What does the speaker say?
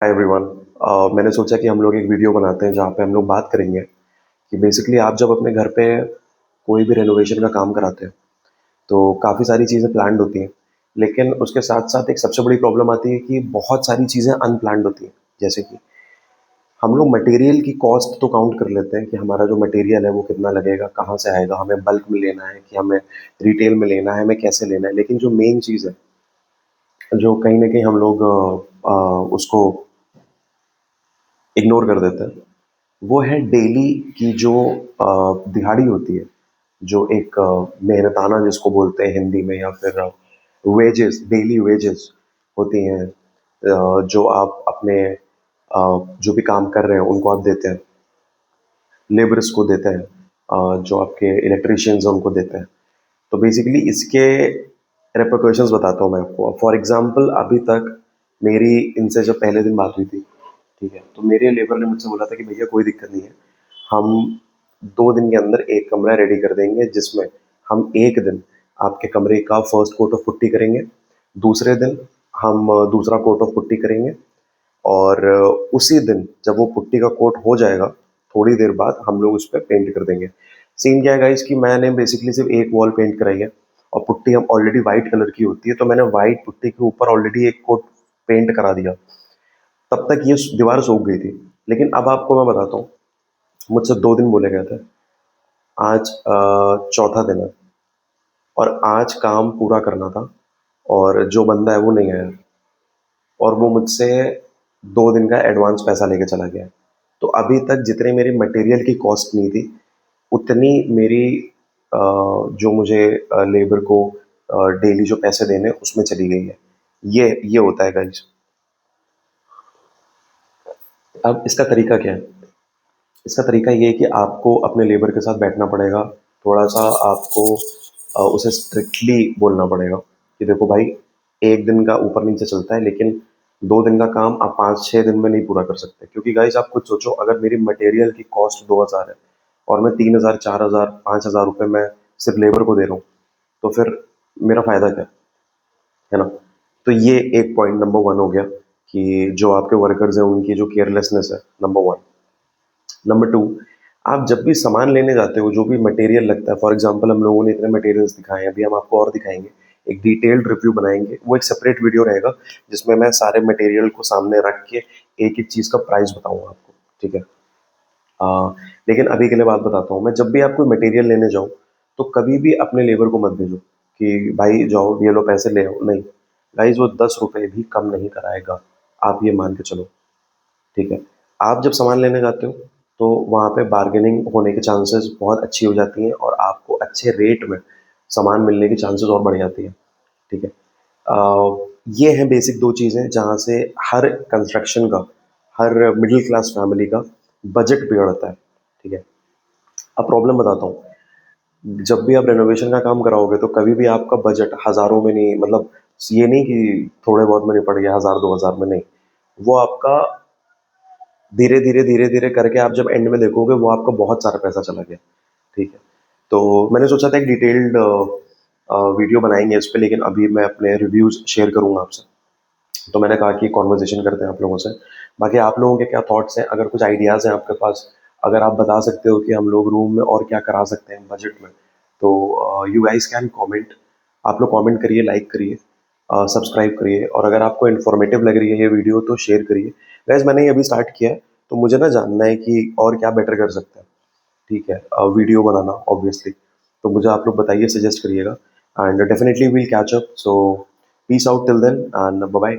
Hi everyone. मैंने सोचा कि हम लोग एक वीडियो बनाते हैं जहाँ पे हम लोग बात करेंगे कि बेसिकली आप जब अपने घर पे कोई भी रेनोवेशन का काम कराते हैं तो काफ़ी सारी चीज़ें प्लान्ड होती हैं, लेकिन उसके साथ साथ एक सबसे बड़ी प्रॉब्लम आती है कि बहुत सारी चीज़ें अनप्लान्ड होती हैं। जैसे कि हम लोग मटेरियल की कॉस्ट तो काउंट कर लेते हैं कि हमारा जो मटेरियल है वो कितना लगेगा, कहाँ से आएगा, हमें बल्क में लेना है कि हमें रिटेल में लेना है, हमें कैसे लेना है। लेकिन जो मेन चीज़ है, जो कहीं न कहीं हम लोग उसको इग्नोर कर देते हैं, वो है डेली की जो दिहाड़ी होती है, जो एक मेहनताना जिसको बोलते हैं हिंदी में, या फिर वेजेस, डेली वेजेस होती हैं, जो आप अपने जो भी काम कर रहे हैं उनको आप देते हैं, लेबर्स को देते हैं, जो आपके इलेक्ट्रिशियंस हैं उनको देते हैं। तो बेसिकली इसके रिperकशंस बताता हूँ मैं आपको। फॉर एग्जांपल अभी तक मेरी इनसे जब पहले दिन बात हुई थी, ठीक है, तो मेरे लेबर ने मुझसे बोला था कि भैया कोई दिक्कत नहीं है, हम 2 दिन के अंदर एक कमरा रेडी कर देंगे, जिसमें हम एक दिन आपके कमरे का फर्स्ट कोट ऑफ पुट्टी करेंगे, दूसरे दिन हम दूसरा कोट ऑफ पुट्टी करेंगे, और उसी दिन जब वो पुट्टी का कोट हो जाएगा, थोड़ी देर बाद हम लोग उस पर पेंट कर देंगे। सीन क्या है गाइस कि मैंने बेसिकली सिर्फ एक वॉल पेंट कराई है, और पुट्टी हम ऑलरेडी वाइट कलर की होती है, तो मैंने वाइट पुट्टी के ऊपर ऑलरेडी एक कोट पेंट करा दिया। तब तक ये दीवार सूख गई थी। लेकिन अब आपको मैं बताता हूँ, मुझसे 2 दिन बोले गए थे, आज चौथा दिन है, और आज काम पूरा करना था, और जो बंदा है वो नहीं आया, और वो मुझसे 2 दिन का एडवांस पैसा लेके चला गया। तो अभी तक जितनी मेरी मटेरियल की कॉस्ट नहीं थी, उतनी मेरी जो मुझे लेबर को डेली जो पैसे देने उसमें चली गई है। ये होता है गाइस। अब इसका तरीका क्या है? इसका तरीका ये है कि आपको अपने लेबर के साथ बैठना पड़ेगा, थोड़ा-सा आपको उसे स्ट्रिक्टली बोलना पड़ेगा कि देखो भाई, 1 दिन का ऊपर-नीचे चलता है, लेकिन 2 दिन का काम आप 5-6 दिन में नहीं पूरा कर सकते। क्योंकि गाइस आप खुद सोचो, अगर मेरी मटेरियल की कॉस्ट 2000 है और मैं 3000, 4000, 5000 रुपए मैं सिर्फ लेबर को दे रहा हूँ, तो फिर मेरा फ़ायदा क्या है ना? तो ये एक पॉइंट नंबर 1 हो गया कि जो आपके वर्कर्स हैं उनकी जो केयरलेसनेस है, नंबर 1। नंबर 2, आप जब भी सामान लेने जाते हो, जो भी मटेरियल लगता है, फॉर एग्जांपल हम लोगों ने इतने मटेरियल्स दिखाए हैं, अभी हम आपको और दिखाएँगे। एक डिटेल्ड रिव्यू बनाएँगे, वो एक सेपरेट वीडियो रहेगा, जिसमें मैं सारे मटेरियल को सामने रख के एक-एक चीज़ का प्राइस बताऊँगा आपको, ठीक है? लेकिन अभी के लिए बात बताता हूँ, मैं जब भी आप कोई मटेरियल लेने जाऊँ, तो कभी भी अपने लेबर को मत भेजो कि भाई जाओ ये लो पैसे ले आओ, नहीं। गाइस वो ₹10 भी कम नहीं कराएगा, आप ये मान के चलो। ठीक है। आप जब सामान लेने जाते हो, तो वहाँ पे बार्गेनिंग होने के चांसेस बहुत अच्छी हो जाती हैं, और आपको अच्छे रेट में सामान मिलने की चांसेस और बढ़ जाती हैं। ठीक है। ये हैं बेसिक 2 चीज़ें जहाँ से हर कंस्ट्रक्शन का, हर मिडल क्लास फैमिली का बजट बिगड़ता है। ठीक है। अब प्रॉब्लम बताता हूँ, जब भी आप रेनोवेशन का काम कराओगे तो कभी भी आपका बजट हज़ारों में नहीं, मतलब ये नहीं कि थोड़े बहुत में निपट गया, 1000 2000 में नहीं। वो आपका धीरे-धीरे, धीरे-धीरे करके आप जब एंड में देखोगे, वो आपका बहुत सारा पैसा चला गया, ठीक है। तो मैंने सोचा था एक डिटेल्ड वीडियो बनाएँगे इस पे, लेकिन अभी मैं अपने रिव्यूज़ शेयर करूँगा आपसे। तो मैंने कहा कि कन्वर्सेशन करते हैं आप लोगों से। बाकी आप लोगों के क्या थॉट्स हैं? अगर कुछ आइडियाज़ हैं आपके पास, अगर आप बता सकते हो कि हम लोग रूम में और क्या करा सकते हैं बजट में, तो यू गाइज़ कैन कमेंट। आप लोग कमेंट करिए, लाइक करिए, सब्सक्राइब करिए, और अगर आपको इन्फॉर्मेटिव लग रही है ये वीडियो तो शेयर करिए। गाइज़ मैंने ये अभी स्टार्ट किया है, तो मुझे ना जानना है कि और क्या बेटर कर सकते हैं, ठीक है? वीडियो बनाना ऑब्वियसली, तो मुझे आप लोग बताइए, सजेस्ट करिएगा, and definitely will catch up. So peace out till then, and bye bye.